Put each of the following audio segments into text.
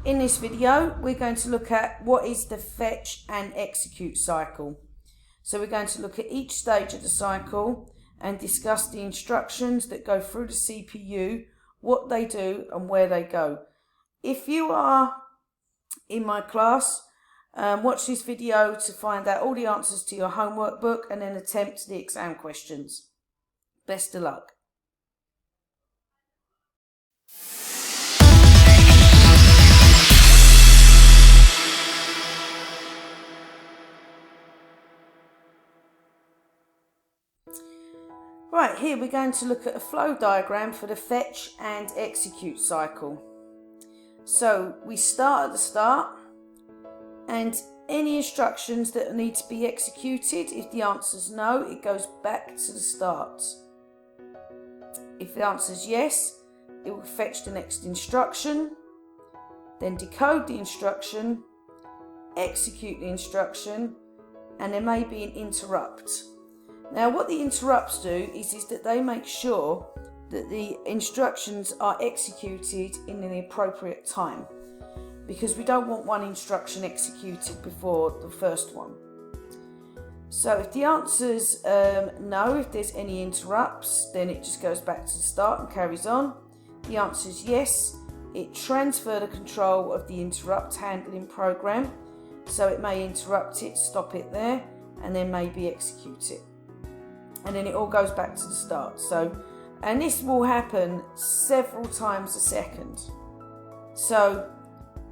In this video, we're going to look at what is the fetch and execute cycle. So we're going to look at each stage of the cycle and discuss the instructions that go through the CPU, what they do and where they go. If you are in my class, watch this video to find out all the answers to your homework book and then attempt the exam questions. Best of luck. Right, here we're going to look at a flow diagram for the fetch and execute cycle. So we start at the start, and any instructions that need to be executed, if the answer is no, it goes back to the start. If the answer is yes, it will fetch the next instruction, then decode the instruction, execute the instruction, and there may be an interrupt. Now what the interrupts do is that they make sure that the instructions are executed in the appropriate time, because we don't want one instruction executed before the first one. So if the answer's no, if there's any interrupts, then it just goes back to the start and carries on. The answer is yes, it transfers the control of the interrupt handling program, so it may interrupt it, stop it there, and then maybe execute it. And then it all goes back to the start. And this will happen several times a second. So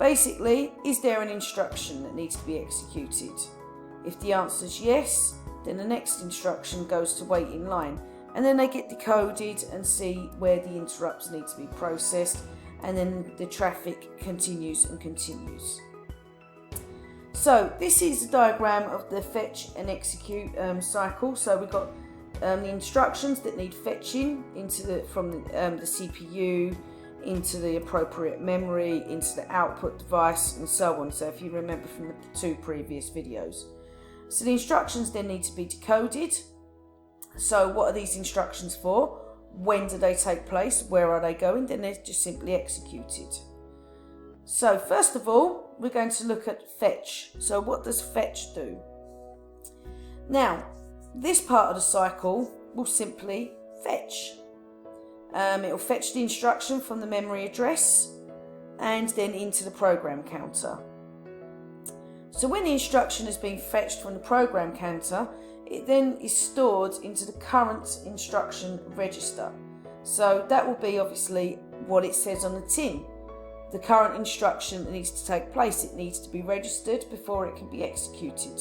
basically, is there an instruction that needs to be executed? If the answer is yes, then the next instruction goes to wait in line. And then they get decoded and see where the interrupts need to be processed. And then the traffic continues and continues. So this is a diagram of the fetch and execute cycle. So we've got the instructions that need fetching from the CPU into the appropriate memory, into the output device, and so on. So if you remember from the two previous videos. So the instructions then need to be decoded. So what are these instructions for? When do they take place? Where are they going? Then they're just simply executed. So first of all, we're going to look at fetch. So what does fetch do? Now, this part of the cycle will simply fetch. It will fetch the instruction from the memory address and then into the program counter. So when the instruction has been fetched from the program counter, it then is stored into the current instruction register. So that will be obviously what it says on the tin. The current instruction that needs to take place, it needs to be registered before it can be executed.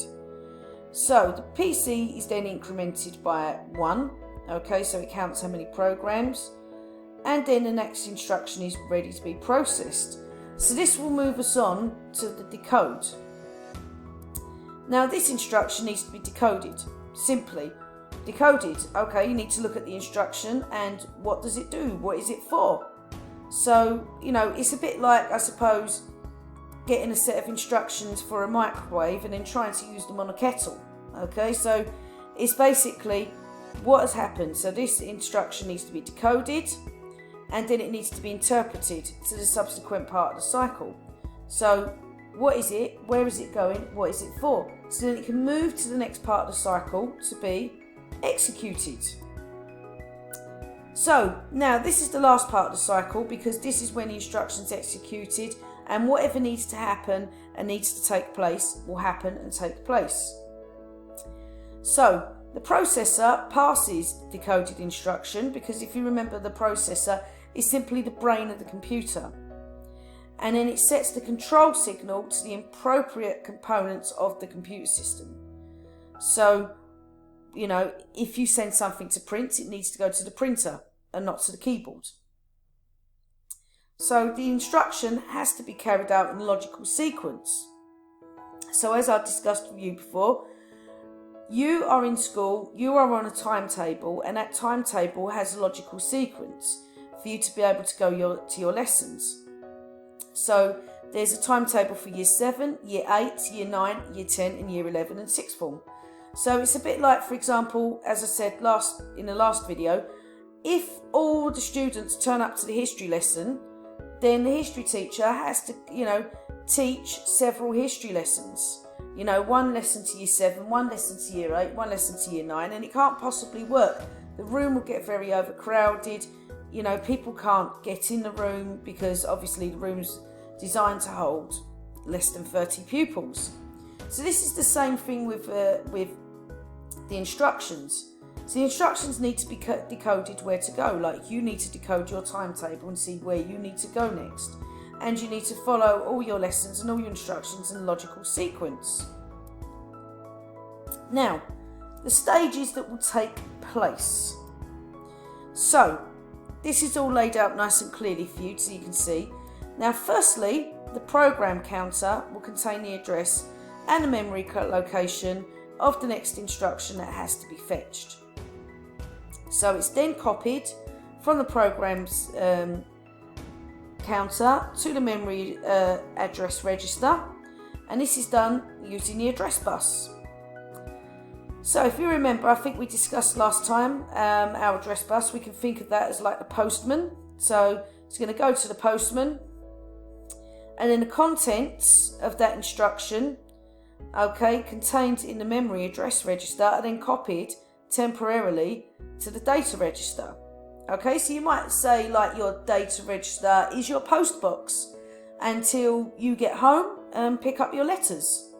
So the PC is then incremented by 1, okay, so it counts how many programs, and then the next instruction is ready to be processed. So this will move us on to the decode. Now this instruction needs to be decoded, simply decoded. Okay, you need to look at the instruction and what does it do, what is it for? So, it's a bit like, I suppose, getting a set of instructions for a microwave and then trying to use them on a kettle. Okay, so it's basically what has happened. So this instruction needs to be decoded and then it needs to be interpreted to the subsequent part of the cycle. So what is it? Where is it going? What is it for? So then it can move to the next part of the cycle to be executed. So now this is the last part of the cycle, because this is when the instruction is executed and whatever needs to happen and needs to take place will happen and take place. So the processor passes decoded instruction, because if you remember, the processor is simply the brain of the computer. And then it sets the control signal to the appropriate components of the computer system. So, if you send something to print, it needs to go to the printer and not to the keyboard. So the instruction has to be carried out in logical sequence. So as I've discussed with you before, you are in school, you are on a timetable, and that timetable has a logical sequence for you to be able to go to your lessons. So there's a timetable for year 7, year 8, year 9, year 10 and year 11 and 6th form. So it's a bit like, for example, as I said in the last video, if all the students turn up to the history lesson, then the history teacher has to, teach several history lessons. One lesson to year 7, one lesson to year 8, one lesson to year 9, and it can't possibly work. The room will get very overcrowded. People can't get in the room because obviously the room's designed to hold less than 30 pupils. So this is the same thing with the instructions. So the instructions need to be decoded where to go. Like, you need to decode your timetable and see where you need to go next. And you need to follow all your lessons and all your instructions in logical sequence. Now, the stages that will take place. So, this is all laid out nice and clearly for you so you can see. Now, firstly, the program counter will contain the address and the memory location of the next instruction that has to be fetched. So it's then copied from the program's counter to the memory address register, and this is done using the address bus. So if you remember, I think we discussed last time our address bus. We can think of that as like the postman. So it's going to go to the postman, and then the contents of that instruction, contained in the memory address register, are then copied temporarily to the data register. So you might say like your data register is your post box until you get home and pick up your letters.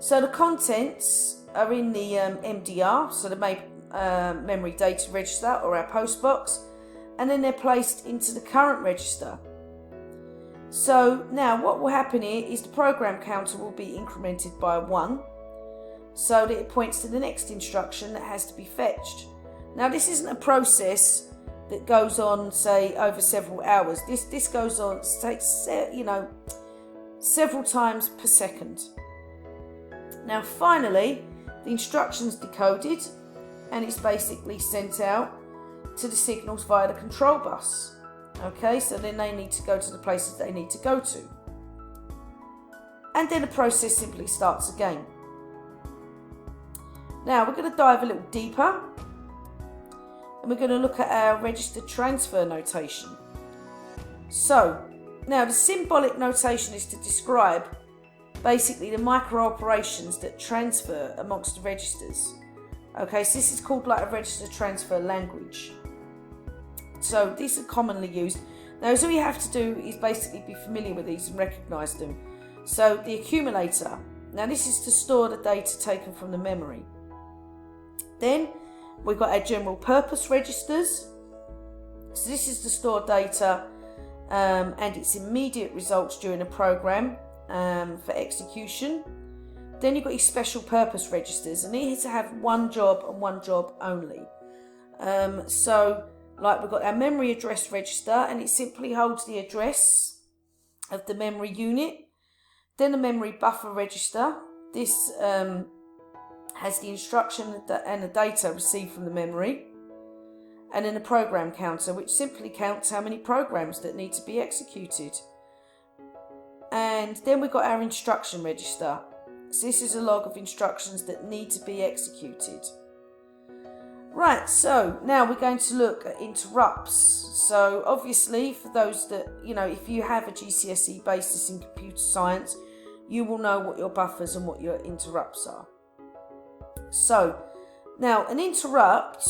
So the contents are in the MDR, so the memory data register or our post box, and then they're placed into the current register. So now what will happen here is the program counter will be incremented by 1, so that it points to the next instruction that has to be fetched. Now this isn't a process that goes on, say, over several hours. This goes on, takes several times per second. Now finally, the instruction's decoded and it's basically sent out to the signals via the control bus. So then they need to go to the places they need to go to. And then the process simply starts again. Now we're going to dive a little deeper, and we're going to look at our registered transfer notation. So now the symbolic notation is to describe basically the micro operations that transfer amongst the registers. So this is called like a register transfer language. So these are commonly used. Now, so all you have to do is basically be familiar with these and recognise them. So the accumulator. Now this is to store the data taken from the memory. Then we've got our general purpose registers. So this is to store data and its immediate results during a program for execution. Then you've got your special purpose registers, and these have one job and one job only. So like we've got our memory address register, and it simply holds the address of the memory unit. Then the memory buffer register. This has the instruction and the data received from the memory. And then the program counter, which simply counts how many programs that need to be executed. And then we've got our instruction register. So this is a log of instructions that need to be executed. Right, so now we're going to look at interrupts. So obviously, for those that, if you have a GCSE basis in computer science, you will know what your buffers and what your interrupts are. So now an interrupt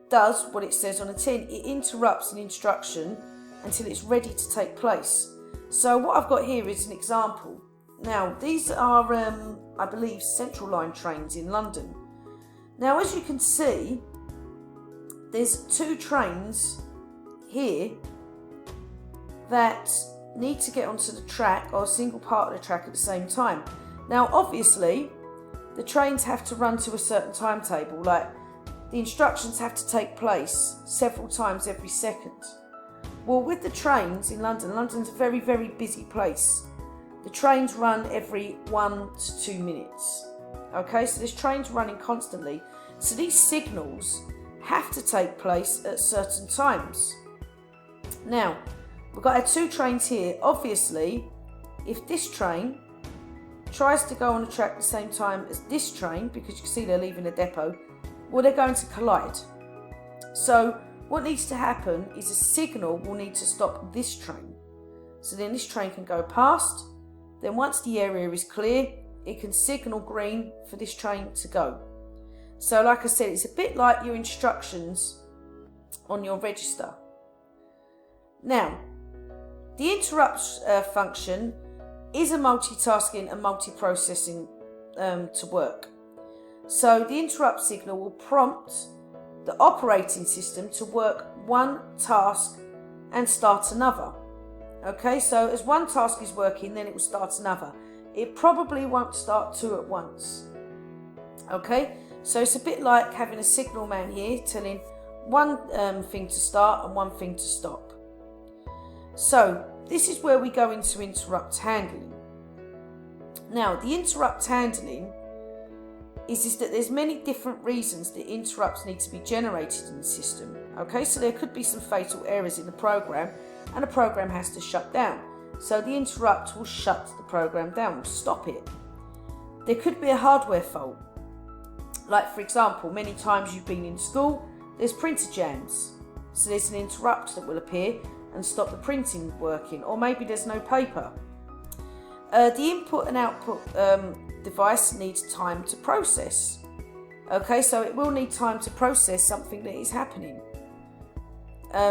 does what it says on the tin. It interrupts an instruction until it's ready to take place. So what I've got here is an example. Now these are, I believe, Central Line trains in London. Now as you can see, there's 2 trains here that need to get onto the track, or a single part of the track, at the same time. Now obviously the trains have to run to a certain timetable, like the instructions have to take place several times every second. Well, with the trains in London, London's a very, very busy place. The trains run every 1 to 2 minutes. So this train's running constantly. So these signals have to take place at certain times. Now, we've got our 2 trains here. Obviously, if this train tries to go on the track at the same time as this train, because you can see they're leaving the depot, well, they're going to collide. So what needs to happen is a signal will need to stop this train. So then this train can go past. Then once the area is clear, it can signal green for this train to go. So like I said, it's a bit like your instructions on your register. Now, the interrupt function is a multitasking and multiprocessing to work. So the interrupt signal will prompt the operating system to work one task and start another. Okay, so as one task is working, then it will start another. It probably won't start two at once. Okay, so it's a bit like having a signal man here telling one thing to start and one thing to stop. So this is where we go into interrupt handling. Now, the interrupt handling is that there's many different reasons that interrupts need to be generated in the system. Okay, so there could be some fatal errors in the program and the program has to shut down. So the interrupt will shut the program down, will stop it. There could be a hardware fault. Like for example, many times you've been in school, there's printer jams. So there's an interrupt that will appear and stop the printing working, or maybe there's no paper. The input and output device needs time to process. Okay, so it will need time to process something that is happening.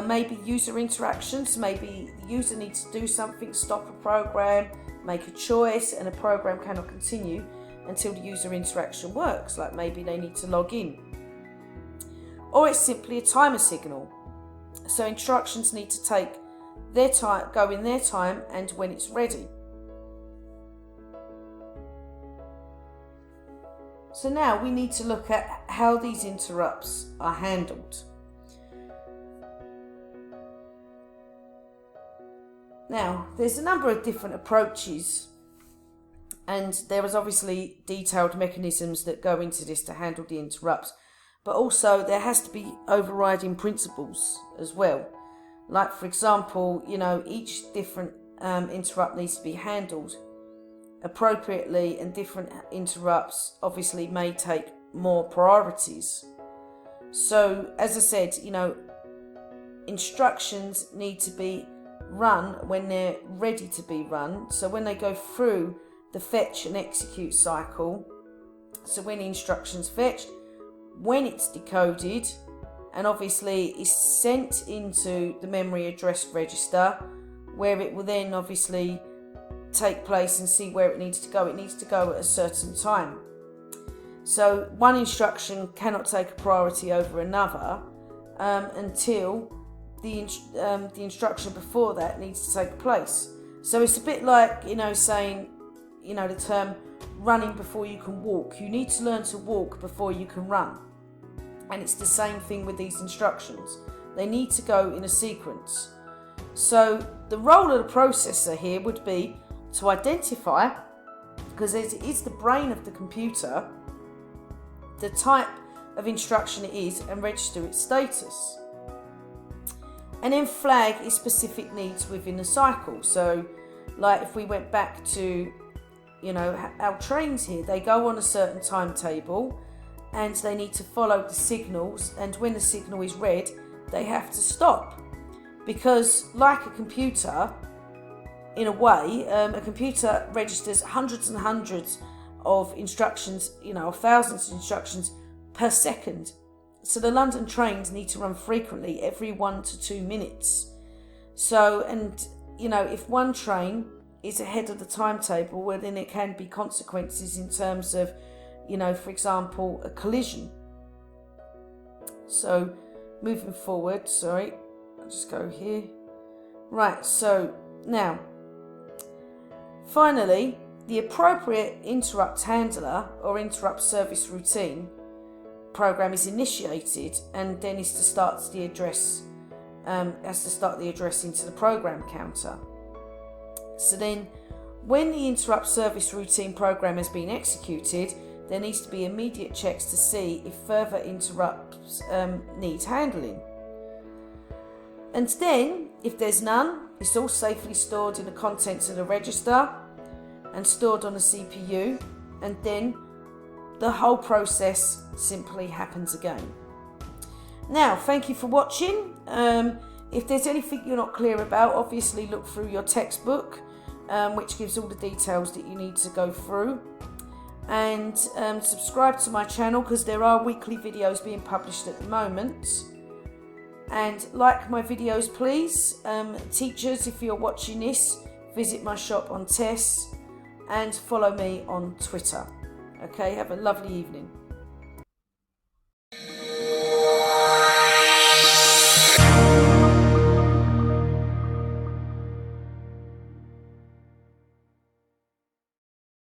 Maybe user interactions, maybe the user needs to do something, stop a program, make a choice, and a program cannot continue until the user interaction works, like maybe they need to log in. Or it's simply a timer signal. So instructions need to take their time, go in their time and when it's ready. So now we need to look at how these interrupts are handled. Now, there's a number of different approaches, and there is obviously detailed mechanisms that go into this to handle the interrupts, but also there has to be overriding principles as well. Like for example, each different interrupt needs to be handled appropriately, and different interrupts obviously may take more priorities. So as I said, instructions need to be run when they're ready to be run. So when they go through the fetch and execute cycle, so when the instruction's fetched, when it's decoded, and obviously is sent into the memory address register, where it will then obviously take place and see where it needs to go. It needs to go at a certain time. So one instruction cannot take a priority over another until the instruction before that needs to take place. So it's a bit like, saying, the term running before you can walk. You need to learn to walk before you can run. And it's the same thing with these instructions. They need to go in a sequence. So the role of the processor here would be to identify, because it is the brain of the computer, the type of instruction it is and register its status. And then flag its specific needs within the cycle. So like if we went back to, our trains here, they go on a certain timetable and they need to follow the signals, and when the signal is red, they have to stop. Because like a computer, in a way, a computer registers hundreds and hundreds of instructions, thousands of instructions per second. So the London trains need to run frequently, every 1 to 2 minutes. So, and if one train is ahead of the timetable, well then it can be consequences in terms of, for example, a collision. So moving forward, I'll just go here. Right, so now, finally, the appropriate interrupt handler or interrupt service routine program is initiated, and then is to start the address, into the program counter. So then, when the interrupt service routine program has been executed, there needs to be immediate checks to see if further interrupts need handling. And then, if there's none, it's all safely stored in the contents of the register and stored on the CPU, and then the whole process simply happens again. Now, thank you for watching. If there's anything you're not clear about, obviously look through your textbook, which gives all the details that you need to go through. And subscribe to my channel, because there are weekly videos being published at the moment. And like my videos, please. Teachers, if you're watching this, visit my shop on Tess and follow me on Twitter. Okay, have a lovely evening.